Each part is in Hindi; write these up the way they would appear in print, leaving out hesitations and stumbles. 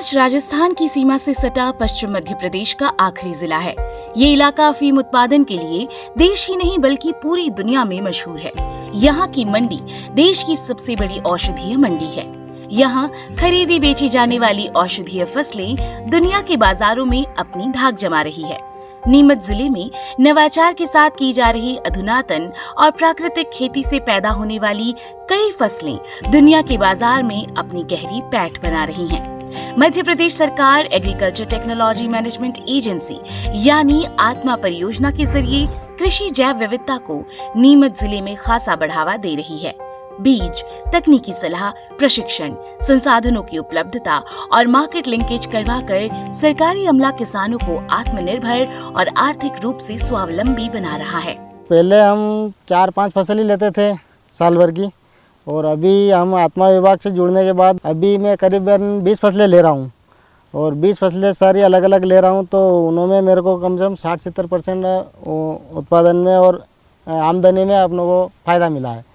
नीमच राजस्थान की सीमा से सटा पश्चिम मध्य प्रदेश का आखिरी जिला है। ये इलाका अफीम उत्पादन के लिए देश ही नहीं बल्कि पूरी दुनिया में मशहूर है। यहाँ की मंडी देश की सबसे बड़ी औषधीय मंडी है। यहाँ खरीदी बेची जाने वाली औषधीय फसलें दुनिया के बाजारों में अपनी धाक जमा रही है। नीमच जिले में नवाचार के साथ की जा रही अधुनातन और प्राकृतिक खेती से पैदा होने वाली कई फसलें दुनिया के बाजार में अपनी गहरी पैठ बना रही हैं। मध्य प्रदेश सरकार एग्रीकल्चर टेक्नोलॉजी मैनेजमेंट एजेंसी यानी आत्मा परियोजना के जरिए कृषि जैव विविधता को नीमच जिले में खासा बढ़ावा दे रही है। बीज, तकनीकी सलाह, प्रशिक्षण, संसाधनों की उपलब्धता और मार्केट लिंकेज करवाकर सरकारी अमला किसानों को आत्मनिर्भर और आर्थिक रूप से स्वावलंबी बना रहा है। पहले हम 4-5 फसल ही लेते थे साल भर की, और अभी हम आत्मा विभाग से जुड़ने के बाद अभी मैं करीबन 20 फसलें ले रहा हूँ, और 20 फसलें सारी अलग अलग ले रहा हूँ। तो उनमें मेरे को कम से कम 60-70% उत्पादन में और आमदनी में अपनों को फ़ायदा मिला है।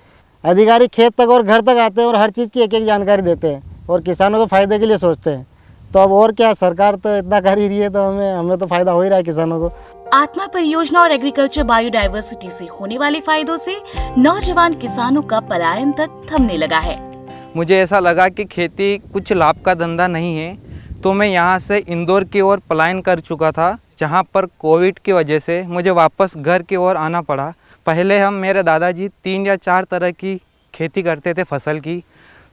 अधिकारी खेत तक और घर तक आते हैं और हर चीज़ की एक एक जानकारी देते हैं और किसानों के फ़ायदे के लिए सोचते हैं। तो अब और क्या, सरकार तो इतना कर ही रही है, तो हमें तो फ़ायदा हो ही रहा है किसानों को। आत्मा परियोजना और एग्रीकल्चर बायोडायवर्सिटी से होने वाले फायदों से नौजवान किसानों का पलायन तक थमने लगा है। मुझे ऐसा लगा कि खेती कुछ लाभ का धंधा नहीं है, तो मैं यहाँ से इंदौर की ओर पलायन कर चुका था, जहाँ पर कोविड की वजह से मुझे वापस घर की ओर आना पड़ा। पहले मेरे दादाजी 3 या 4 तरह की खेती करते थे फसल की,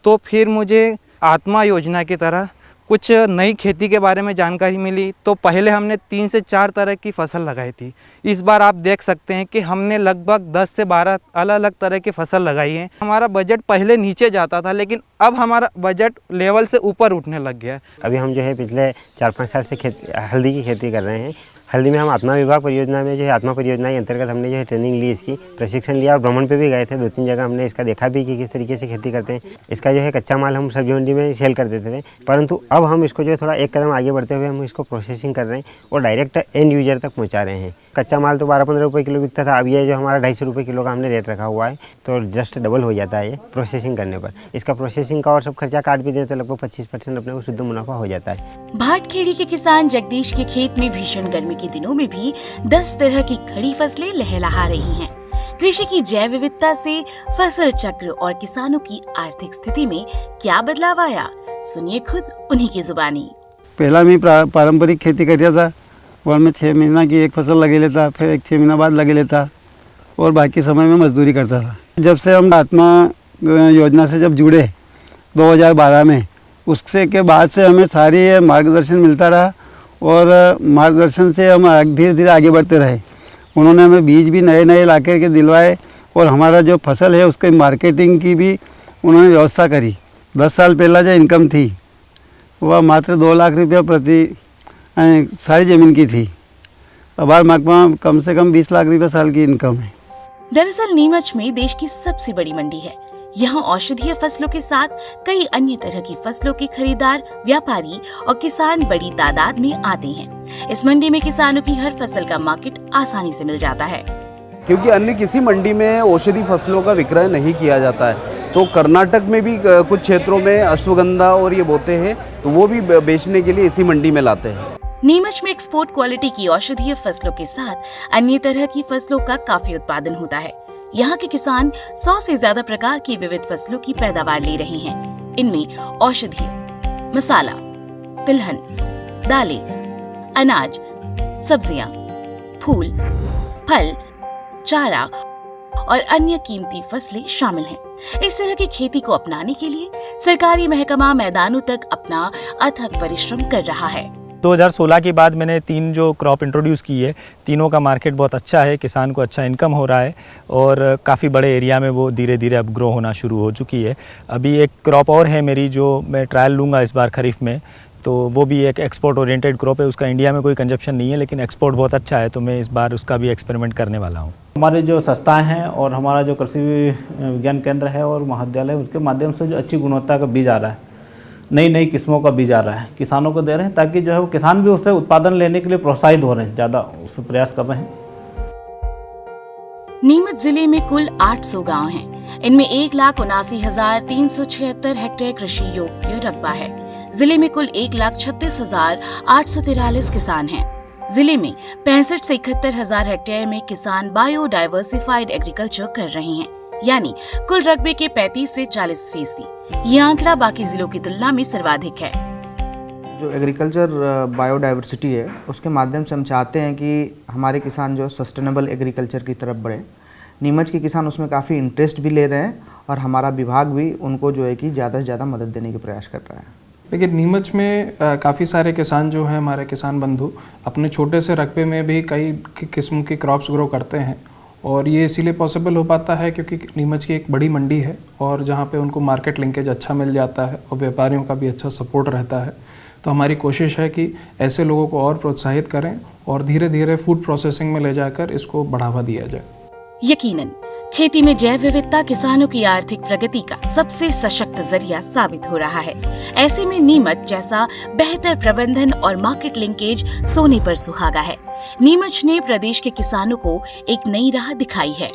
तो फिर मुझे आत्मा योजना की तरह कुछ नई खेती के बारे में जानकारी मिली। तो पहले हमने 3 से 4 तरह की फसल लगाई थी। इस बार आप देख सकते हैं कि हमने लगभग 10 से 12 अलग अलग तरह की फसल लगाई है। हमारा बजट पहले नीचे जाता था, लेकिन अब हमारा बजट लेवल से ऊपर उठने लग गया है। अभी हम जो है पिछले 4-5 साल से हल्दी की खेती कर रहे हैं। हल्दी में हम आत्मा विभाग परियोजना में जो है आत्मा परियोजना के अंतर्गत हमने जो है ट्रेनिंग ली, इसकी प्रशिक्षण लिया और भ्रमण पे भी गए थे। 2-3 जगह हमने इसका देखा भी कि किस तरीके से खेती करते हैं। इसका जो है कच्चा माल हम सब्जी मंडी में सेल कर देते थे, परंतु अब हम इसको जो है थोड़ा एक कदम आगे बढ़ते हुए हम इसको प्रोसेसिंग कर रहे हैं और डायरेक्ट एंड यूजर तक पहुँचा रहे हैं। कच्चा माल तो 12-15 रुपये किलो बिकता था, अब ये जो हमारा 250 रुपये किलो का हमने रेट रखा हुआ है, तो जस्ट डबल हो जाता है ये प्रोसेसिंग करने पर। इसका प्रोसेसिंग का और सब खर्चा काट भी दें तो लगभग 25% अपने को शुद्ध मुनाफा हो जाता है। भाटखेड़ी के किसान जगदीश के खेत में भीषण गर्मी के दिनों में भी 10 तरह की खड़ी फसलें लहलहा रही हैं। कृषि की जैव विविधता से फसल चक्र और किसानों की आर्थिक स्थिति में क्या बदलाव आया, सुनिए खुद उन्हीं की जुबानी। पहला मैं पारंपरिक खेती कर था, और मैं 6 महीना की एक फसल लगे लेता, फिर एक 6 महीना बाद लगे लेता और बाकी समय में मजदूरी करता था। जब से हम आत्मा योजना से जब जुड़े 2012 में, उससे के बाद से हमें सारी मार्गदर्शन मिलता रहा और मार्गदर्शन से हम धीरे धीरे आगे बढ़ते रहे। उन्होंने हमें बीज भी नए नए ला के दिलवाए और हमारा जो फसल है उसके मार्केटिंग की भी उन्होंने व्यवस्था करी। 10 साल पहला जो इनकम थी वह मात्र 2 लाख रुपया प्रति सारी ज़मीन की थी। अब आज कम से कम 20 लाख रुपया साल की इनकम है। दरअसल नीमच में देश की सबसे बड़ी मंडी है। यहाँ औषधीय फसलों के साथ कई अन्य तरह की फसलों के खरीदार, व्यापारी और किसान बड़ी तादाद में आते हैं। इस मंडी में किसानों की हर फसल का मार्केट आसानी से मिल जाता है, क्योंकि अन्य किसी मंडी में औषधि फसलों का विक्रय नहीं किया जाता है। तो कर्नाटक में भी कुछ क्षेत्रों में अश्वगंधा और ये बोते हैं, तो वो भी बेचने के लिए इसी मंडी में लाते हैं। नीमच में एक्सपोर्ट क्वालिटी की औषधीय फसलों के साथ अन्य तरह की फसलों का काफी उत्पादन होता है। यहाँ के किसान 100 से ज्यादा प्रकार की विविध फसलों की पैदावार ले रहे हैं। इनमें औषधीय, मसाला, तिलहन, दालें, अनाज, सब्जियां, फूल, फल, चारा और अन्य कीमती फसलें शामिल हैं। इस तरह की खेती को अपनाने के लिए सरकारी महकमा मैदानों तक अपना अथक परिश्रम कर रहा है। 2016 के बाद मैंने 3 जो क्रॉप इंट्रोड्यूस की है, तीनों का मार्केट बहुत अच्छा है, किसान को अच्छा इनकम हो रहा है और काफ़ी बड़े एरिया में वो धीरे धीरे अब ग्रो होना शुरू हो चुकी है। अभी एक क्रॉप और है मेरी जो मैं ट्रायल लूँगा इस बार खरीफ में, तो वो भी एक एक्सपोर्ट ओरिएंटेड क्रॉप है। उसका इंडिया में कोई कंजप्शन नहीं है, लेकिन एक्सपोर्ट बहुत अच्छा है, तो मैं इस बार उसका भी एक्सपेरिमेंट करने वाला हूँ। हमारे जो संस्थाएं हैं और हमारा जो कृषि विज्ञान केंद्र है और महाविद्यालय, उसके माध्यम से जो अच्छी गुणवत्ता का बीज आ रहा है, नई नई किस्मों का बीज आ रहा है, किसानों को दे रहे हैं, ताकि जो है वो किसान भी उससे उत्पादन लेने के लिए प्रोत्साहित हो रहे हैं, ज़्यादा उससे प्रयास कर रहे हैं। नीमच जिले में कुल 800 गांव हैं। इनमें 1,79,376 हेक्टेयर कृषि योग्य रकबा है। जिले में कुल 1,36,843 किसान हैं। जिले में 65 से 71,000 हेक्टेयर में किसान बायोडाइवर्सिफाइड एग्रीकल्चर कर रहे हैं, यानी कुल रकबे के 35 से 40%। ये आंकड़ा बाकी जिलों की तुलना में सर्वाधिक है। जो एग्रीकल्चर बायोडाइवर्सिटी है उसके माध्यम से हम चाहते हैं कि हमारे किसान जो सस्टेनेबल एग्रीकल्चर की तरफ बढ़े। नीमच के किसान उसमें काफ़ी इंटरेस्ट भी ले रहे हैं और हमारा विभाग भी उनको जो है कि ज़्यादा से ज़्यादा मदद देने के प्रयास कर रहा है। लेकिन नीमच में काफ़ी सारे किसान जो हैं, हमारे किसान बंधु अपने छोटे से रकबे में भी कई किस्म की क्रॉप्स ग्रो करते हैं और ये इसीलिए पॉसिबल हो पाता है क्योंकि नीमच की एक बड़ी मंडी है और जहाँ पे उनको मार्केट लिंकेज अच्छा मिल जाता है और व्यापारियों का भी अच्छा सपोर्ट रहता है। तो हमारी कोशिश है कि ऐसे लोगों को और प्रोत्साहित करें और धीरे धीरे फूड प्रोसेसिंग में ले जाकर इसको बढ़ावा दिया जाए। यकीनन खेती में जैव विविधता किसानों की आर्थिक प्रगति का सबसे सशक्त जरिया साबित हो रहा है। ऐसे में नीमच जैसा बेहतर प्रबंधन और मार्केट लिंकेज सोने पर सुहागा है। नीमच ने प्रदेश के किसानों को एक नई राह दिखाई है।